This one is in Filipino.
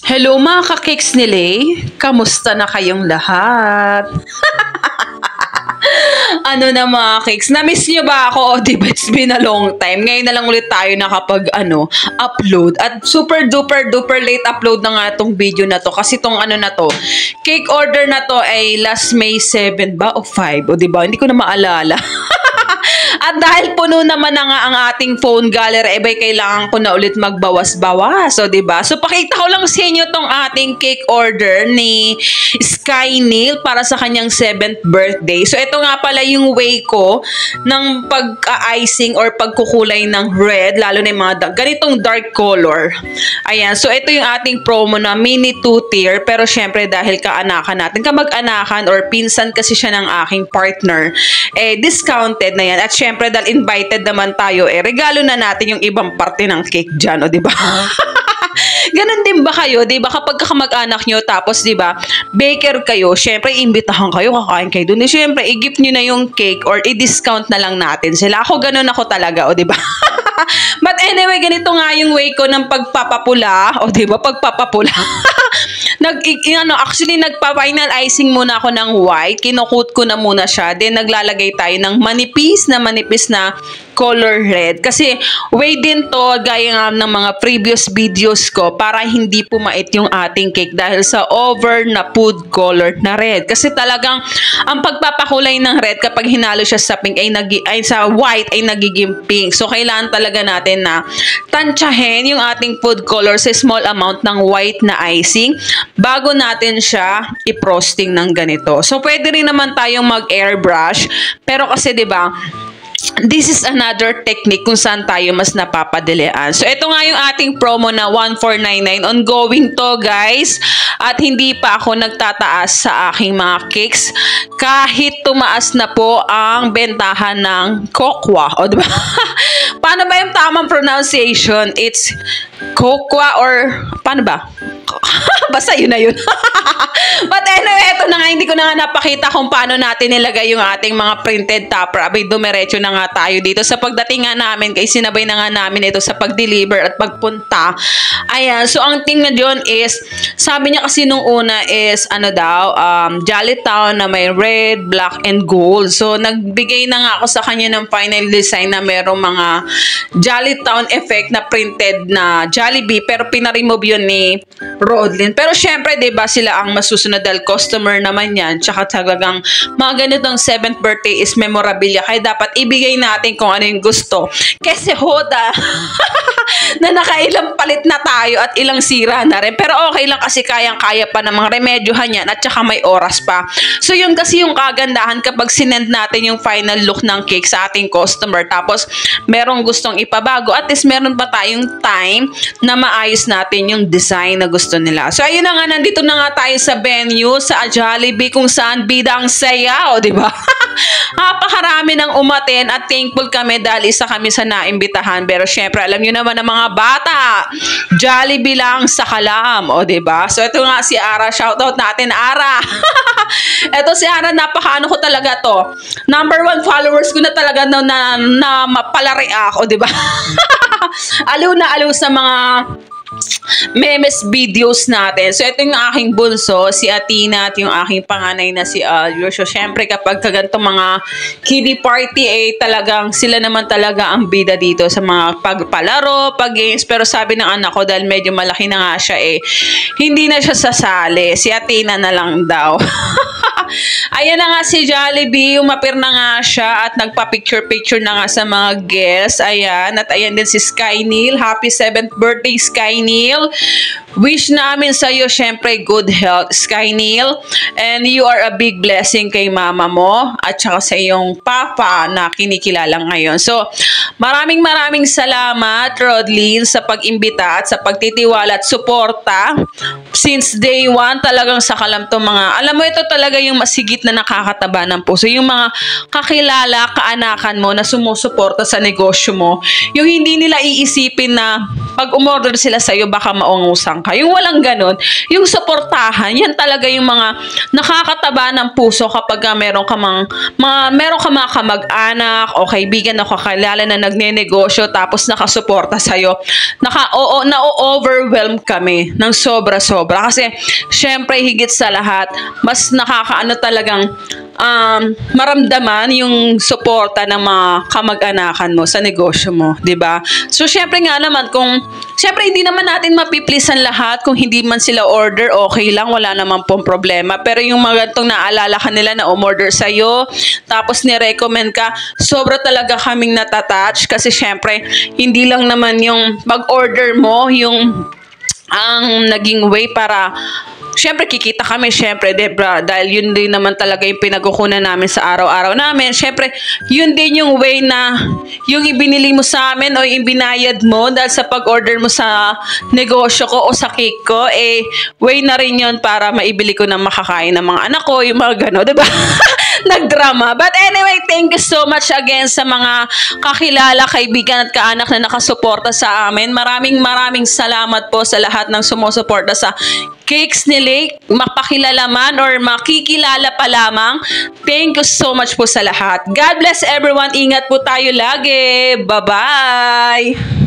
Hello mga ka-cakes ni Lay! Kamusta na kayong lahat? Ano na mga cakes? Na-miss nyo ba ako? O diba it's been a long time. Ngayon na lang ulit tayo upload. At super duper duper late upload na nga itong video na to. Kasi itong cake order na to ay last May 7 ba o 5? O diba? Hindi ko na maalala. At dahil puno naman na nga ang ating phone gallery, kailangan ko na ulit magbawas-bawas. So, diba? So, pakita ko lang sa inyo tong ating cake order ni Sky Neil para sa kanyang 7th birthday. So, ito nga pala yung way ko ng pag-icing or pagkukulay ng red, lalo na yung mga ganitong dark color. Ayan. So, ito yung ating promo na mini 2-tier. Pero, syempre, dahil kaanakan natin, kamag-anakan or pinsan kasi siya ng aking partner, discounted na yan. At syempre, dahil invited naman tayo, regalo na natin yung ibang parte ng cake dyan, o diba? Ganon din ba kayo, diba? Kapag kamag-anak nyo, tapos diba, baker kayo, syempre, imbitahan kayo, kakain kayo dun. Syempre, i-gift nyo na yung cake or i-discount na lang natin sila. Ganon ako talaga, o diba? But anyway, ganito nga yung way ko ng pagpapapula, o diba, pagpapapula. Actually, nagpa-final icing muna ako ng white. Kinukut ko na muna siya. Then, naglalagay tayo ng manipis na color red. Kasi, way din to, gaya nga ng mga previous videos ko, para hindi pumait yung ating cake dahil sa over na food color na red. Kasi talagang, ang pagpapakulay ng red, kapag hinalo siya sa pink, sa white, ay nagiging pink. So, kailangan talaga natin na tansyahin yung ating food color sa small amount ng white na icing bago natin siya i-frosting ng ganito. So, pwede rin naman tayong mag-airbrush. Pero kasi, diba, this is another technique kung saan tayo mas napapadalian. So, ito nga yung ating promo na 1499. Ongoing to, guys. At hindi pa ako nagtataas sa aking mga cakes. Kahit tumaas na po ang bentahan ng kokwa. O, diba? Paano ba yung tamang pronunciation? It's kokwa or paano ba? Basta yun na yun. But anyway, ito na nga, hindi ko na nga napakita kung paano natin nilagay yung ating mga printed topper. Dumiretso na nga tayo dito. Sa pagdating nga namin, kay sinabay na nga namin ito sa pag-deliver at pagpunta. Ayan, so ang thing na dyan is, sabi niya kasi nung una is, Jolly Town na may red, black, and gold. So, nagbigay na nga ako sa kanya ng final design na merong mga Jolly Town effect na printed na Jollibee, pero pinaremove yun ni Rodlin. Pero syempre, diba, sila ang masusunod dahil customer naman yan. Tsaka talagang mga ganitong 7th birthday is memorabilia. Kaya dapat ibigay natin kung ano yung gusto. Kasi hoda, na nakailang palit na tayo at ilang sira na rin. Pero okay lang kasi kayang-kaya pa namang remedyohan yan at tsaka may oras pa. So yun kasi yung kagandahan kapag sinend natin yung final look ng cake sa ating customer. Tapos merong gustong ipabago. At least meron pa tayong time na maayos natin yung design na gusto nila. So ayun na nga, nandito na nga tayo sa venue, sa Jollibee, kung saan bida ang saya, o diba? Napakarami ng umaten at thankful kami dahil isa kami sa naimbitahan. Pero syempre, alam nyo naman ang mga bata, Jollibee lang sa kalam, o diba? So ito nga si Ara, shoutout natin Ara. Ito si Ara, napakaano ko talaga to. Number 1 followers ko na talaga na mapalari ako, diba? Aliw na aliw sa mga memes videos natin. So, ito yung aking bunso, si Athena, at yung aking panganay na si Alio. So, syempre, kapag kaganto mga kiddie party, talagang sila naman talaga ang bida dito sa mga pagpalaro, pag-games. Pero sabi ng anak ko, dahil medyo malaki na nga siya, hindi na siya sasali. Si Athena na lang daw. Ayan na nga si Jollibee, umapir na nga siya at nagpa-picture-picture na nga sa mga guests. Ayan, at ayan din si Sky Neil. Happy 7th birthday, Sky Neil. Wish namin sa iyo, syempre, good health, Sky Neil. And you are a big blessing kay mama mo at saka sa iyong papa na kinikilala ngayon. So, maraming salamat, Rodlin, sa pag-imbita at sa pagtitiwala at suporta since day one, talagang sakalam to mga, alam mo, ito talaga yung masigit na nakakataba ng puso. Yung mga kakilala, kaanakan mo na sumusuporta sa negosyo mo. Yung hindi nila iisipin na pag umorder sila sa'yo, baka maungusan ka. Yung walang ganun. Yung suportahan, yan talaga yung mga nakakataba ng puso kapag meron ka mga kamag-anak o kaibigan o kakilala na nagnenegosyo tapos nakasuporta sa'yo. Na-overwhelm kami ng sobra-sobra. Kasi, syempre, higit sa lahat, mas nakakaano talagang maramdaman yung suporta ng mga kamag-anakan mo sa negosyo mo, 'di ba? So syempre nga naman syempre hindi naman natin mapiplisan lahat, kung hindi man sila order, okay lang, wala naman pong problema. Pero yung mga gantong naalala ka nila na umorder sa iyo, tapos ni-recommend ka, sobra talaga kaming natatouch kasi syempre hindi lang naman yung pag-order mo yung ang naging way para syempre kikita kami, syempre, Debra, dahil yun din naman talaga yung pinagkukunan namin sa araw-araw namin. Syempre, yun din yung way na yung ibinili mo sa amin o yung binayad mo dahil sa pag-order mo sa negosyo ko o sa cake ko, way na rin yun para maibili ko na makakain ng mga anak ko, yung mga gano'n, diba? Nagdrama. But anyway, thank you so much again sa mga kakilala, kaibigan at kaanak na nakasuporta sa amin. Maraming salamat po sa lahat ng sumusuporta sa Cakes ni Lake, mapakilala man or makikilala pa lamang. Thank you so much po sa lahat. God bless everyone. Ingat po tayo lagi. Bye-bye!